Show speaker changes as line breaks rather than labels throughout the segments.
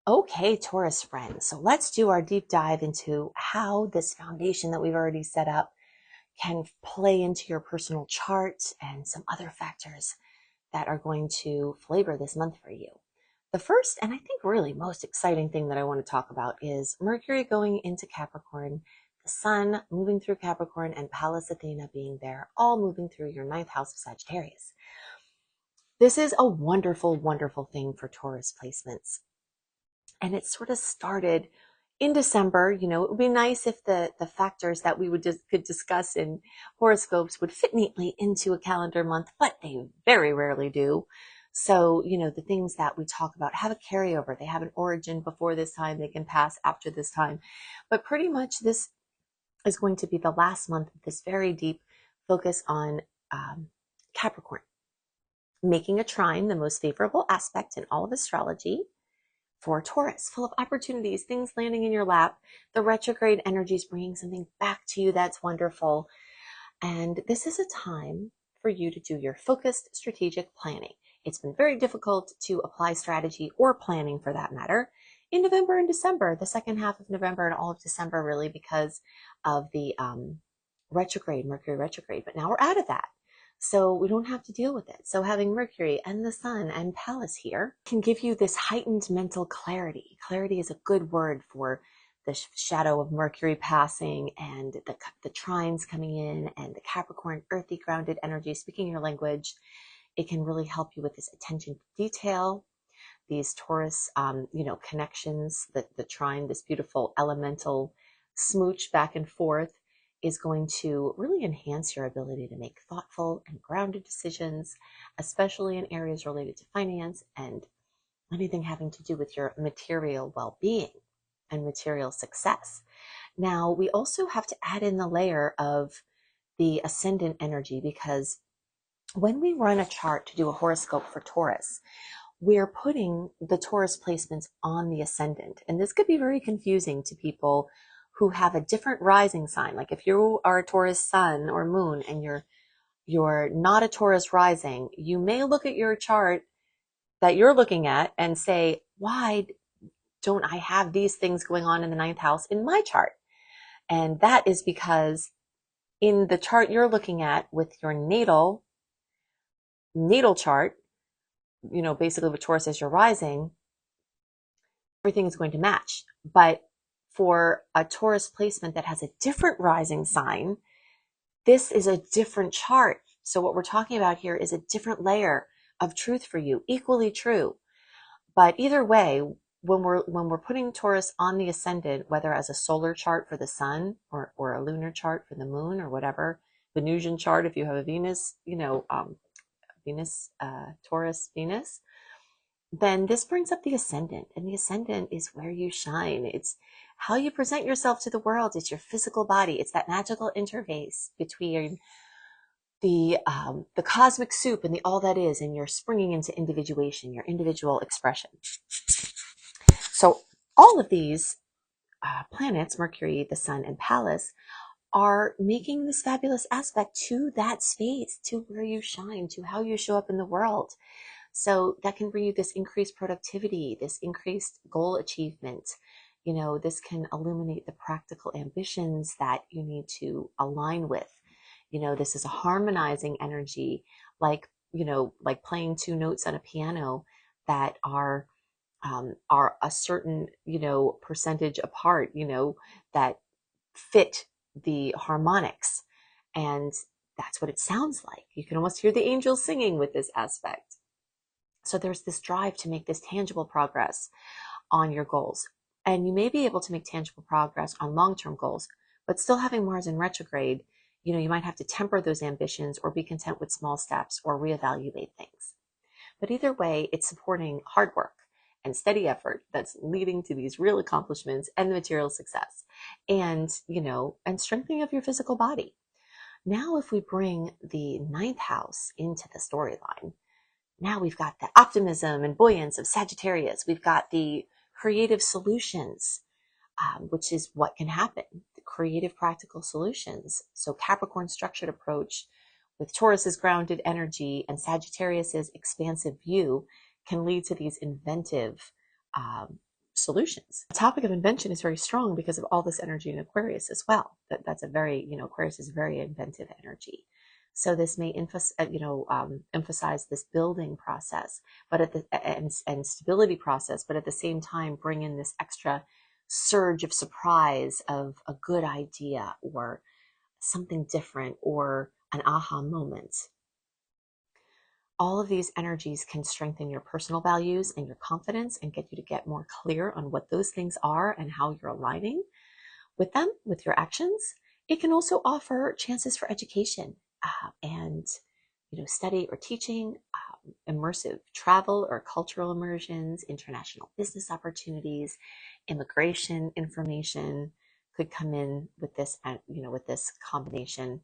Okay, Taurus friends. So let's do our deep dive into how this foundation that we've already set up can play into your personal chart and some other factors that are going to flavor this month for you. The first, and I think really most exciting thing that I want to talk about is Mercury going into Capricorn, the Sun moving through Capricorn, and Pallas Athena being there, all moving through your ninth house of Sagittarius. This is a wonderful, wonderful thing for Taurus placements. And it sort of started in December. You know, it would be nice if the factors that we could discuss in horoscopes would fit neatly into a calendar month, but they very rarely do. So, you know, the things that we talk about have a carryover. They have an origin before this time. They can pass after this time. But pretty much this is going to be the last month of this very deep focus on Capricorn, making a trine the most favorable aspect in all of astrology for Taurus, full of opportunities, things landing in your lap. The retrograde energy is bringing something back to you that's wonderful. And this is a time for you to do your focused strategic planning. It's been very difficult to apply strategy or planning for that matter in November and December, the second half of November and all of December, really, because of the Mercury retrograde. But now we're out of that. So we don't have to deal with it. So having Mercury and the Sun and Pallas here can give you this heightened mental clarity. Clarity is a good word for the shadow of Mercury passing and the trines coming in and the Capricorn earthy grounded energy, speaking your language. It can really help you with this attention to detail, these Taurus, connections, the trine, this beautiful elemental smooch back and forth is going to really enhance your ability to make thoughtful and grounded decisions, especially in areas related to finance and anything having to do with your material well-being and material success. Now, we also have to add in the layer of the ascendant energy, because when we run a chart to do a horoscope for Taurus, we're putting the Taurus placements on the ascendant. And this could be very confusing to people who have a different rising sign. Like if you are a Taurus sun or moon and you're not a Taurus rising, you may look at your chart that you're looking at and say, why don't I have these things going on in the ninth house in my chart? And that is because in the chart you're looking at with your natal chart, you know, basically with Taurus as your rising, everything is going to match. But for a Taurus placement that has a different rising sign, this is a different chart. So what we're talking about here is a different layer of truth for you, equally true. But either way, when we're putting Taurus on the ascendant, whether as a solar chart for the sun or a lunar chart for the moon or whatever, Venusian chart if you have a Venus, Taurus Venus, then this brings up the ascendant. And the ascendant is where you shine. It's how you present yourself to the world. It's your physical body. It's that magical interface between the cosmic soup and the all that is, and you're springing into individuation, your individual expression. So all of these planets, Mercury, the Sun, and Pallas, are making this fabulous aspect to that space, to where you shine, to how you show up in the world. So that can bring you this increased productivity, this increased goal achievement. You know, this can illuminate the practical ambitions that you need to align with. You know, this is a harmonizing energy, like playing two notes on a piano that are a certain, percentage apart, that fit the harmonics. And that's what it sounds like. You can almost hear the angels singing with this aspect. So there's this drive to make this tangible progress on your goals. And you may be able to make tangible progress on long-term goals, but still having Mars in retrograde, you might have to temper those ambitions or be content with small steps or reevaluate things. But either way, it's supporting hard work and steady effort that's leading to these real accomplishments and the material success and, and strengthening of your physical body. Now, if we bring the ninth house into the storyline, now we've got the optimism and buoyance of Sagittarius. We've got the creative solutions, which is what can happen, the creative practical solutions. So Capricorn structured approach with Taurus's grounded energy and Sagittarius's expansive view can lead to these inventive solutions. The topic of invention is very strong because of all this energy in Aquarius as well. That's a very, Aquarius is a very inventive energy. So this may emphasize this building process, but and stability process, but at the same time bring in this extra surge of surprise of a good idea or something different or an aha moment. All of these energies can strengthen your personal values and your confidence and get you to get more clear on what those things are and how you're aligning with them, with your actions. It can also offer chances for education and study or teaching, immersive travel or cultural immersions, international business opportunities, immigration information could come in with this, with this combination,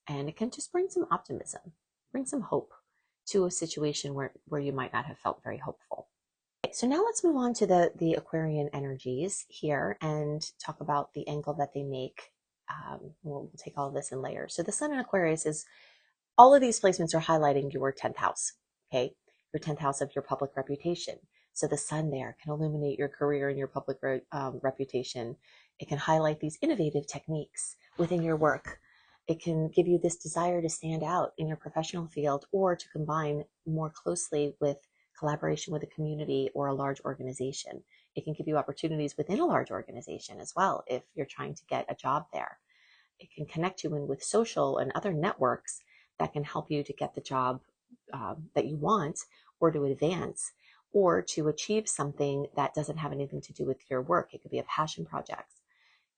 and it can just bring some optimism, bring some hope to a situation where you might not have felt very hopeful. Okay, so now let's move on to the Aquarian energies here and talk about the angle that they make. We'll take all of this in layers. So the Sun in Aquarius is, all of these placements are highlighting your 10th house, okay? Your 10th house of your public reputation. So the Sun there can illuminate your career and your public reputation. It can highlight these innovative techniques within your work. It can give you this desire to stand out in your professional field or to combine more closely with collaboration with a community or a large organization. It can give you opportunities within a large organization as well if you're trying to get a job there. It can connect you in with social and other networks that can help you to get the job that you want, or to advance, or to achieve something that doesn't have anything to do with your work. It could be a passion project.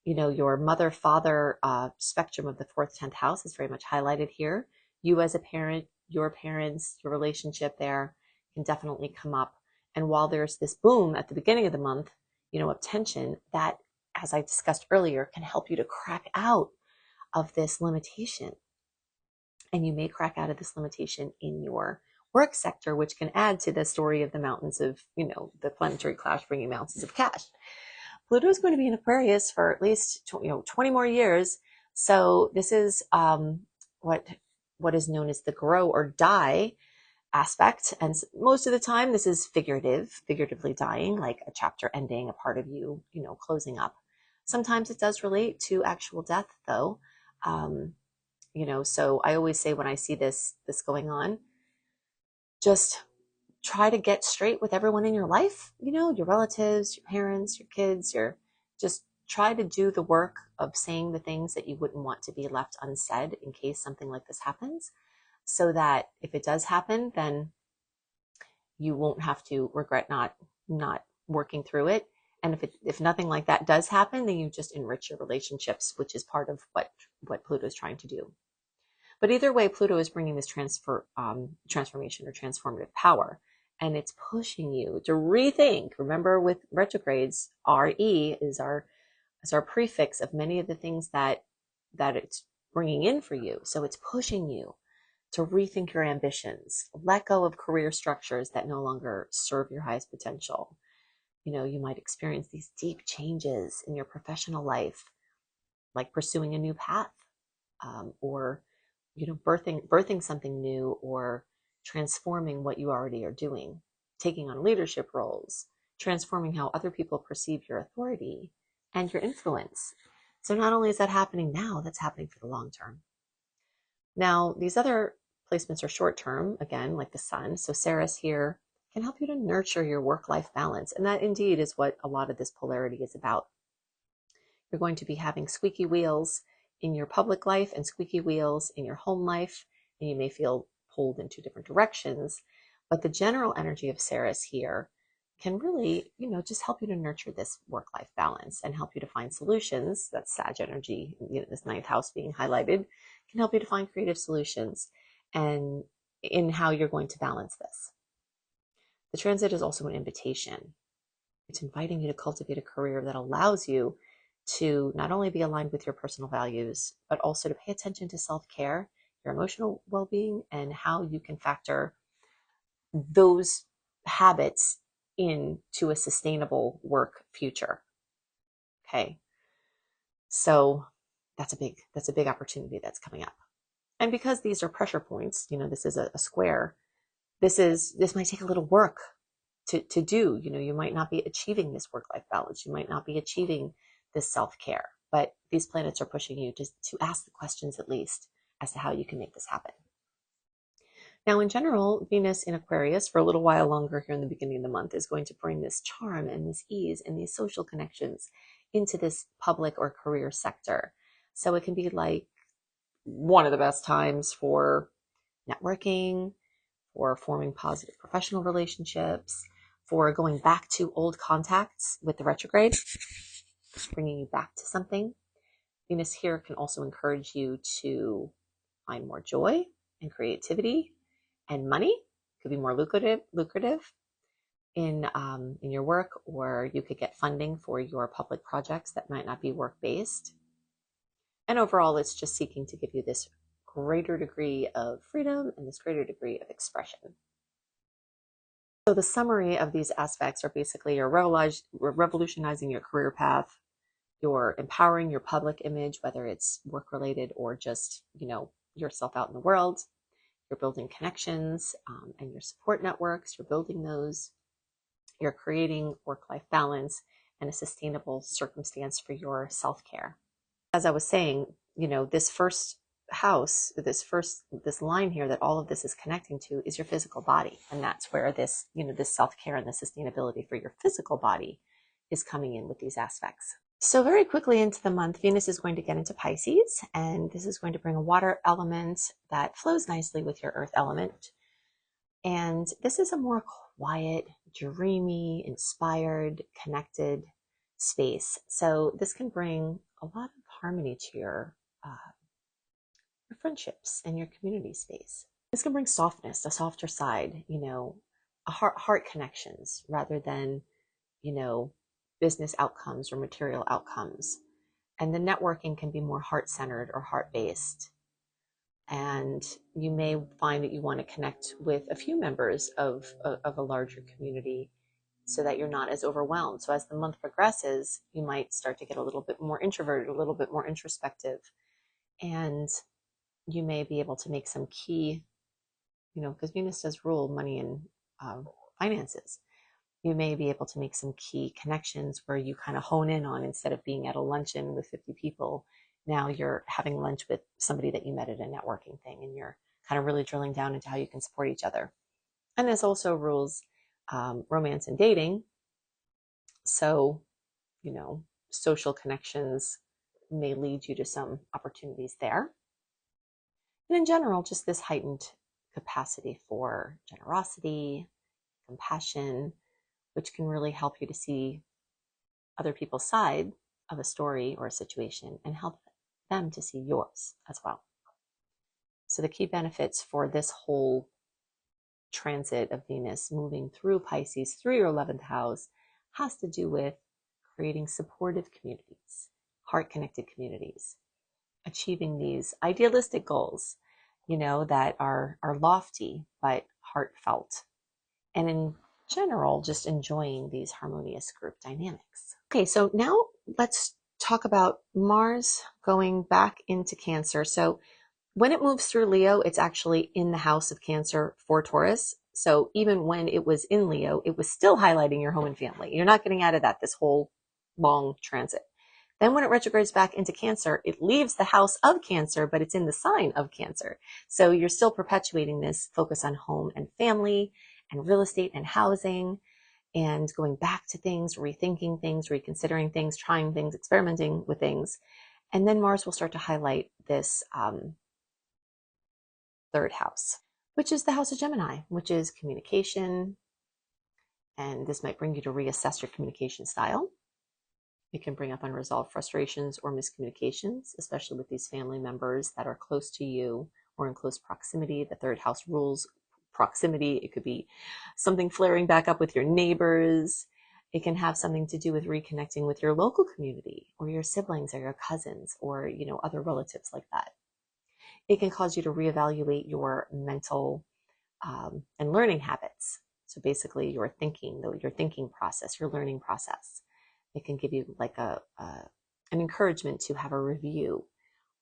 Your mother-father spectrum of the 4th, 10th house is very much highlighted here. You as a parent, your parents, your relationship there can definitely come up. And while there's this boom at the beginning of the month, of tension, that, as I discussed earlier, can help you to crack out of this limitation. And you may crack out of this limitation in your work sector, which can add to the story of the mountains of, the planetary clash bringing mountains of cash. Pluto is going to be in Aquarius for at least 20 more years. So this is what is known as the grow or die aspect. And most of the time, this is figuratively dying, like a chapter ending, a part of you, closing up. Sometimes it does relate to actual death, though. So I always say when I see this going on, just try to get straight with everyone in your life, your relatives, your parents, your kids, just try to do the work of saying the things that you wouldn't want to be left unsaid in case something like this happens, so that if it does happen, then you won't have to regret not working through it. And if nothing like that does happen, then you just enrich your relationships, which is part of what Pluto is trying to do. But either way, Pluto is bringing this transformation or transformative power, and it's pushing you to rethink. Remember, with retrogrades, RE is our prefix of many of the things that it's bringing in for you. So it's pushing you to rethink your ambitions, let go of career structures that no longer serve your highest potential. You might experience these deep changes in your professional life, like pursuing a new path, or birthing something new, or transforming what you already are doing, taking on leadership roles, transforming how other people perceive your authority and your influence. So not only is that happening now, that's happening for the long term. Now, these other placements are short term, again, like the Sun. So Ceres here can help you to nurture your work-life balance. And that indeed is what a lot of this polarity is about. You're going to be having squeaky wheels in your public life and squeaky wheels in your home life, and you may feel pulled in two different directions. But the general energy of Ceres here can really, just help you to nurture this work-life balance and help you to find solutions. That's Sag energy, this 9th house being highlighted, can help you to find creative solutions and in how you're going to balance this. The transit is also an invitation. It's inviting you to cultivate a career that allows you to not only be aligned with your personal values, but also to pay attention to self-care, your emotional well-being, and how you can factor those habits into a sustainable work future. Okay. So that's a big opportunity that's coming up. And because these are pressure points, this is a square, this might take a little work to do. You might not be achieving this work-life balance. You might not be achieving this self-care, but these planets are pushing you to ask the questions at least as to how you can make this happen. Now, in general, Venus in Aquarius for a little while longer here in the beginning of the month is going to bring this charm and this ease and these social connections into this public or career sector. So it can be like one of the best times for networking, for forming positive professional relationships, for going back to old contacts with the retrograde, bringing you back to something. Venus here can also encourage you to find more joy and creativity, and money could be more lucrative in your work, or you could get funding for your public projects that might not be work-based. And overall, it's just seeking to give you this greater degree of freedom and this greater degree of expression. So the summary of these aspects are basically you're revolutionizing your career path, you're empowering your public image, whether it's work-related or just, yourself out in the world. You're building connections and your support networks. You're building those. You're creating work-life balance and a sustainable circumstance for your self-care. As I was saying, this first house, this line here that all of this is connecting to is your physical body. And that's where this, this self-care and the sustainability for your physical body is coming in with these aspects. So very quickly into the month, Venus is going to get into Pisces, and this is going to bring a water element that flows nicely with your earth element. And this is a more quiet, dreamy, inspired, connected space. So this can bring a lot of harmony to your friendships and your community space. This can bring softness, a softer side, a heart connections rather than, business outcomes or material outcomes. And the networking can be more heart-centered or heart-based. And you may find that you want to connect with a few members of a larger community so that you're not as overwhelmed. So as the month progresses, you might start to get a little bit more introverted, a little bit more introspective. And you may be able to make some key, because Venus does rule money and finances. You may be able to make some key connections where you kind of hone in on, instead of being at a luncheon with 50 people, now you're having lunch with somebody that you met at a networking thing, and you're kind of really drilling down into how you can support each other. And this also rules romance and dating. So, social connections may lead you to some opportunities there. And in general, just this heightened capacity for generosity, compassion, which can really help you to see other people's side of a story or a situation and help them to see yours as well. So the key benefits for this whole transit of Venus moving through Pisces, through your 11th house, has to do with creating supportive communities, heart-connected communities, achieving these idealistic goals, that are lofty but heartfelt, and in general, just enjoying these harmonious group dynamics. Okay, so now let's talk about Mars going back into Cancer. So when it moves through Leo, it's actually in the house of Cancer for Taurus. So even when it was in Leo, it was still highlighting your home and family. You're not getting out of that this whole long transit. Then when it retrogrades back into Cancer, it leaves the house of Cancer, but it's in the sign of Cancer. So you're still perpetuating this focus on home and family and real estate and housing, and going back to things, rethinking things, reconsidering things, trying things, experimenting with things. And then Mars will start to highlight this third house, which is the house of Gemini, which is communication. And this might bring you to reassess your communication style. It can bring up unresolved frustrations or miscommunications, especially with these family members that are close to you or in close proximity. The third house rules proximity. It could be something flaring back up with your neighbors. It can have something to do with reconnecting with your local community or your siblings or your cousins or, other relatives like that. It can cause you to reevaluate your mental and learning habits. So basically your thinking process, your learning process. It can give you like an encouragement to have a review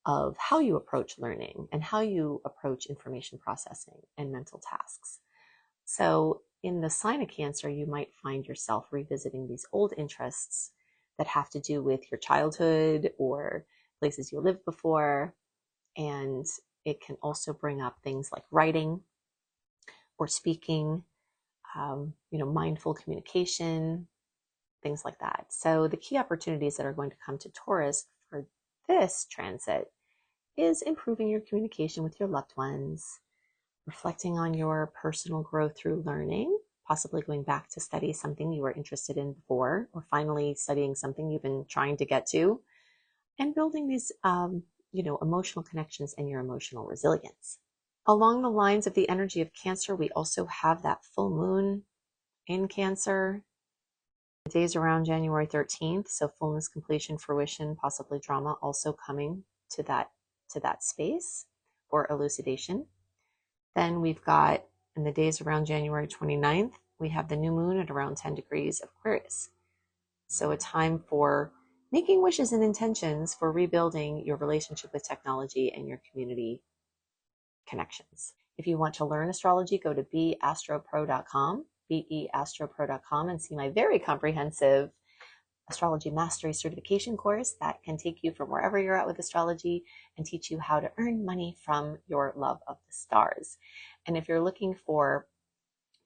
of how you approach learning and how you approach information processing and mental tasks. So in the sign of Cancer, you might find yourself revisiting these old interests that have to do with your childhood or places you lived before. And it can also bring up things like writing or speaking, mindful communication, things like that. So the key opportunities that are going to come to Taurus for this transit is improving your communication with your loved ones, reflecting on your personal growth through learning, possibly going back to study something you were interested in before, or finally studying something you've been trying to get to, and building these, emotional connections and your emotional resilience. Along the lines of the energy of Cancer, we also have that full moon in Cancer. The days around January 13th, so fullness, completion, fruition, possibly drama, also coming to that space for elucidation. Then we've got, in the days around January 29th, we have the new moon at around 10 degrees of Aquarius. So a time for making wishes and intentions for rebuilding your relationship with technology and your community connections. If you want to learn astrology, go to beastropro.com, beastropro.com, and see my very comprehensive astrology mastery certification course that can take you from wherever you're at with astrology and teach you how to earn money from your love of the stars. And if you're looking for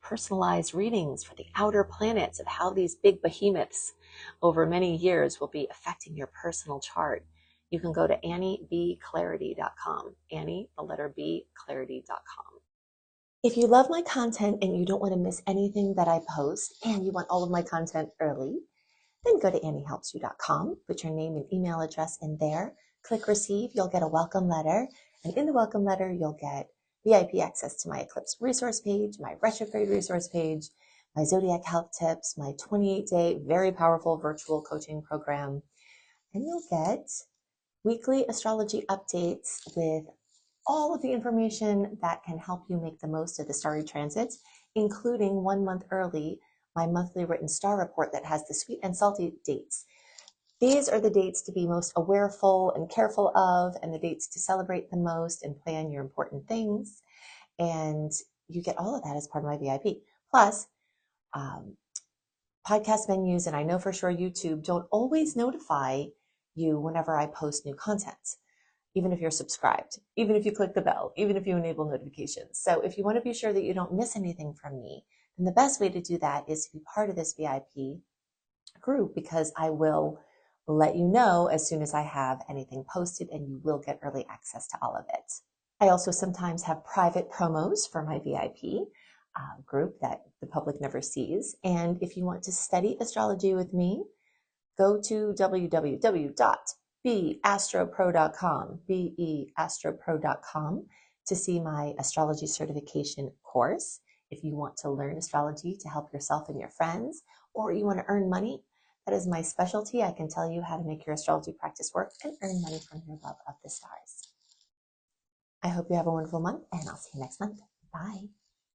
personalized readings for the outer planets of how these big behemoths over many years will be affecting your personal chart, you can go to anniebclarity.com. Annie, the letter B, clarity.com. If you love my content and you don't want to miss anything that I post and you want all of my content early, then go to anniehelpsyou.com, put your name and email address in there, click receive, you'll get a welcome letter, and in the welcome letter, you'll get VIP access to my eclipse resource page, my retrograde resource page, my zodiac health tips, my 28-day very powerful virtual coaching program, and you'll get weekly astrology updates with all of the information that can help you make the most of the starry transits, including 1 month early, my monthly written star report that has the sweet and salty dates. These are the dates to be most awareful and careful of, and the dates to celebrate the most and plan your important things. And you get all of that as part of my VIP. Plus, podcast menus, and I know for sure YouTube don't always notify you whenever I post new content, even if you're subscribed, even if you click the bell, even if you enable notifications. So if you want to be sure that you don't miss anything from me, then the best way to do that is to be part of this VIP group, because I will let you know as soon as I have anything posted, and you will get early access to all of it. I also sometimes have private promos for my VIP group that the public never sees. And if you want to study astrology with me, go to www.beastropro.com, beastropro.com, to see my astrology certification course. If you want to learn astrology to help yourself and your friends, or you want to earn money, that is my specialty. I can tell you how to make your astrology practice work and earn money from your love of the stars. I hope you have a wonderful month, and I'll see you next month. Bye.